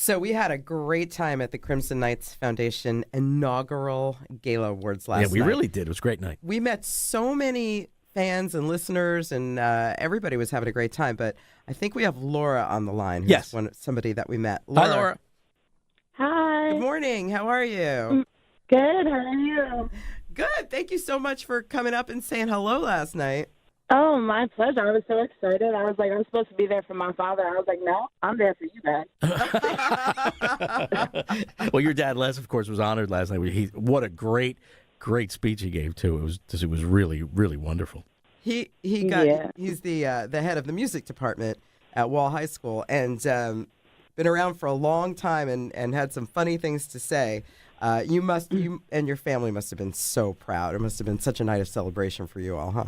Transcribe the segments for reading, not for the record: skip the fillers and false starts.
So we had a great time at the Crimson Knights Foundation Inaugural Gala Awards last night. Yeah, we really did. It was a great night. We met so many fans and listeners, and everybody was having a great time. But I think we have Laura on the line, who's somebody that we met. Hi, Laura. Hi. Good morning. How are you? Good. How are you? Good. Thank you so much for coming up and saying hello last night. Oh, my pleasure. I was so excited. I was like, I'm supposed to be there for my father. I was like, no, I'm there for you, Dad. Well, your dad, Les, of course, was honored last night. What a great speech he gave, too. It was really, really wonderful. He's the head of the music department at Wall High School, and been around for a long time and had some funny things to say. You and your family must have been so proud. It must have been such a night of celebration for you all, huh?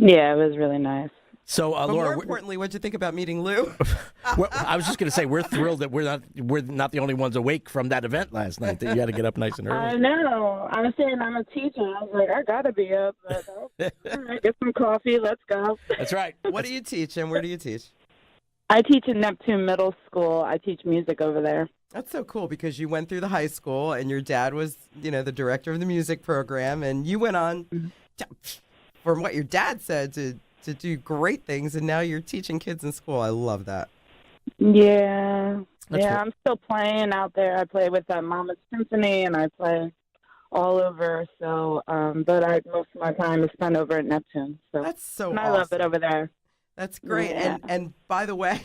Yeah, it was really nice. So, but Laura, more importantly, what'd you think about meeting Lou? I was just going to say we're thrilled that we're not the only ones awake from that event last night. That you had to get up nice and early. I know. I was saying I'm a teacher. I was like, I gotta be up. But, all right, get some coffee. Let's go. That's right. What do you teach, and where do you teach? I teach in Neptune Middle School. I teach music over there. That's so cool because you went through the high school, and your dad was, the director of the music program, and you went on. From what your dad said, to do great things, and now you're teaching kids in school. I love that. Yeah. I'm still playing out there. I play with Mama's Symphony, and I play all over. So, but most of my time is spent over at Neptune. So that's so and awesome. I love it over there. That's great. Yeah. And by the way,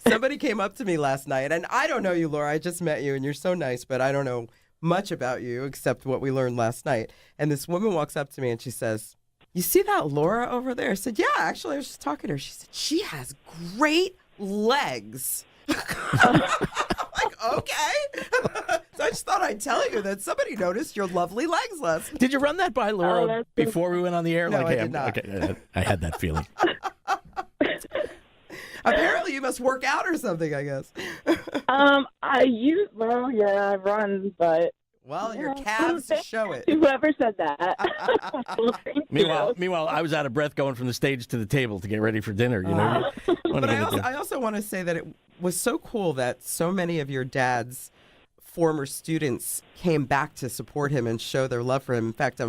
somebody came up to me last night, and I don't know you, Laura. I just met you, and you're so nice, but I don't know much about you except what we learned last night. And this woman walks up to me, and she says, "You see that Laura over there?" I said, "Yeah, actually, I was just talking to her." She said, "She has great legs." I'm like, okay. So I just thought I'd tell you that somebody noticed your lovely legs last night. Did you run that by Laura before we went on the air? No, like, I hey, did not. Okay, I had that feeling. Apparently, you must work out or something, I guess. I run, but. Well, your calves show it. Whoever said that. Well, Meanwhile, I was out of breath going from the stage to the table to get ready for dinner. But I also want to say that it was so cool that so many of your dad's former students came back to support him and show their love for him. In fact,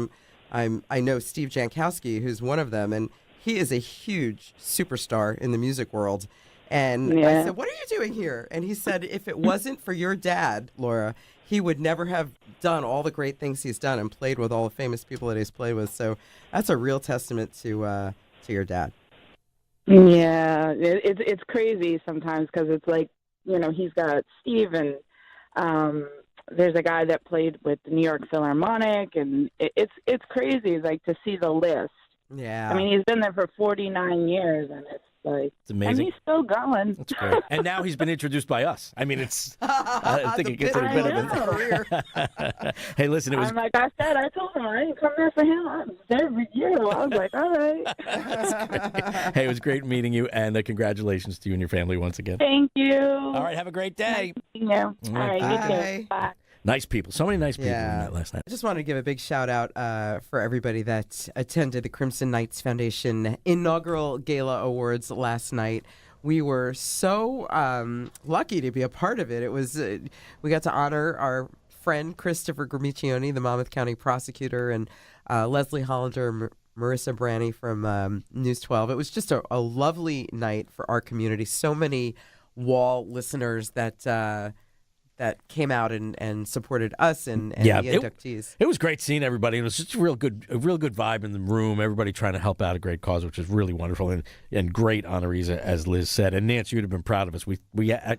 I know Steve Jankowski, who's one of them, and he is a huge superstar in the music world. And I said, "What are you doing here?" And he said, "If it wasn't for your dad, Laura, he would never have done all the great things he's done and played with all the famous people that he's played with." So that's a real testament to your dad. Yeah, it's crazy sometimes because it's like, he's got Steve and there's a guy that played with the New York Philharmonic, and it's crazy like to see the list. Yeah. I mean, he's been there for 49 years, and it's like, it's amazing. And he's still going. That's great. And now he's been introduced by us. I mean, I think it gets a bit of a career. Hey, listen, it was. Like I said, I told him I didn't come there for him. I was there for you. I was like, all right. Hey, it was great meeting you, and congratulations to you and your family once again. Thank you. All right, have a great day. Nice meeting you. All right, you too. Bye. Nice people. So many nice people we met last night. I just wanted to give a big shout out for everybody that attended the Crimson Knights Foundation Inaugural Gala Awards last night. We were so lucky to be a part of it. It was we got to honor our friend Christopher Gramiccioni, the Monmouth County prosecutor, and Les Hollander, Marisa Brahney from News 12. It was just a lovely night for our community. So many Wall listeners that came out and supported us and the inductees. It was great seeing everybody. It was just a real good vibe in the room. Everybody trying to help out a great cause, which was really wonderful, and great honorees, as Liz said. And Nancy, you'd have been proud of us. We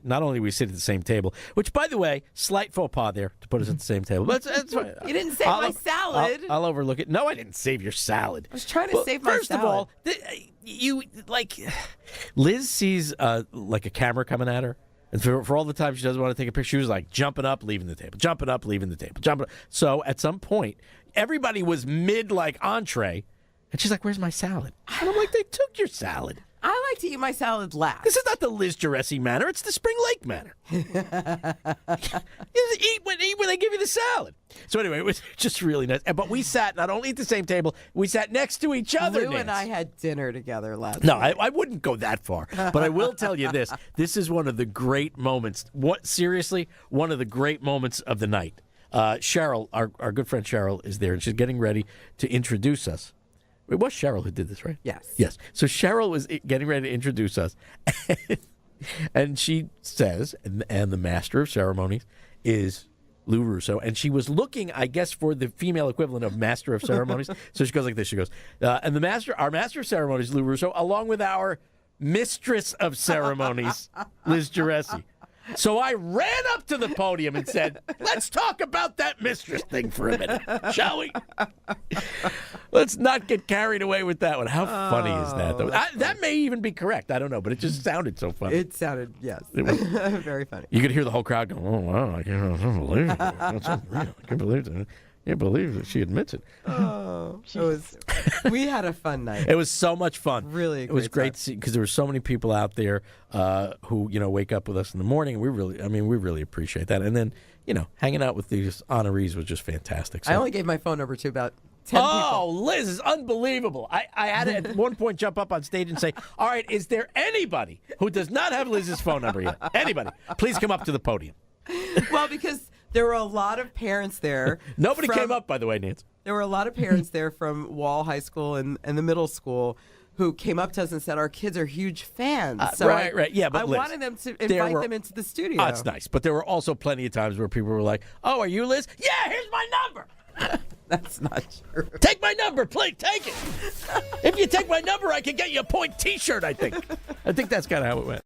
not only we sit at the same table, which, by the way, slight faux pas there to put us at the same table. But that's fine. You didn't save my salad. I'll overlook it. No, I didn't save your salad. I was trying to save my salad. First of all, Liz sees like a camera coming at her. And for all the time she doesn't want to take a picture, she was like jumping up, leaving the table, jumping up, leaving the table, jumping up. So at some point, everybody was mid entree, and she's like, "Where's my salad?" And I'm like, "They took your salad." I like to eat my salad last. This is not the Liz Gillespie manner. It's the Spring Lake manner. Eat when they give you the salad. So anyway, it was just really nice. But we sat not only at the same table, we sat next to each other. Lou and I had dinner together last No, night. I wouldn't go that far. But I will tell you this. This is one of the great moments. Seriously, one of the great moments of the night. Cheryl, our good friend Cheryl, is there, and she's getting ready to introduce us. It was Cheryl who did this, right? Yes. Yes. So Cheryl was getting ready to introduce us, and she says, and the master of ceremonies is Lou Russo, and she was looking, I guess, for the female equivalent of master of ceremonies. So she goes like this. She goes, and our master of ceremonies, Lou Russo, along with our mistress of ceremonies, Liz Gillespie. So I ran up to the podium and said, let's talk about that mistress thing for a minute, shall we? Let's not get carried away with that one. How funny is that, though? That may even be correct. I don't know, but it just sounded so funny. It sounded, yes, very funny. You could hear the whole crowd going, oh, wow, I can't believe it. That's unreal. I can't believe it. I can't believe that she admits it. Oh, we had a fun night. It was so much fun. Really, it was great to see because there were so many people out there who wake up with us in the morning. We really appreciate that. And then hanging out with these honorees was just fantastic. So. I only gave my phone number to about 10 people. Oh, Liz is unbelievable. I had to at one point jump up on stage and say, all right, is there anybody who does not have Liz's phone number yet? Anybody? Please come up to the podium. Well, because there were a lot of parents there. Nobody came up, by the way, Nancy. There were a lot of parents there from Wall High School and the middle school who came up to us and said our kids are huge fans. So right. Yeah, but I Liz, wanted them to invite them into the studio. Oh, that's nice. But there were also plenty of times where people were like, oh, are you Liz? Yeah, here's my number. That's not true. Take my number, please. Take it. If you take my number, I can get you a point T-shirt, I think. I think that's kind of how it went.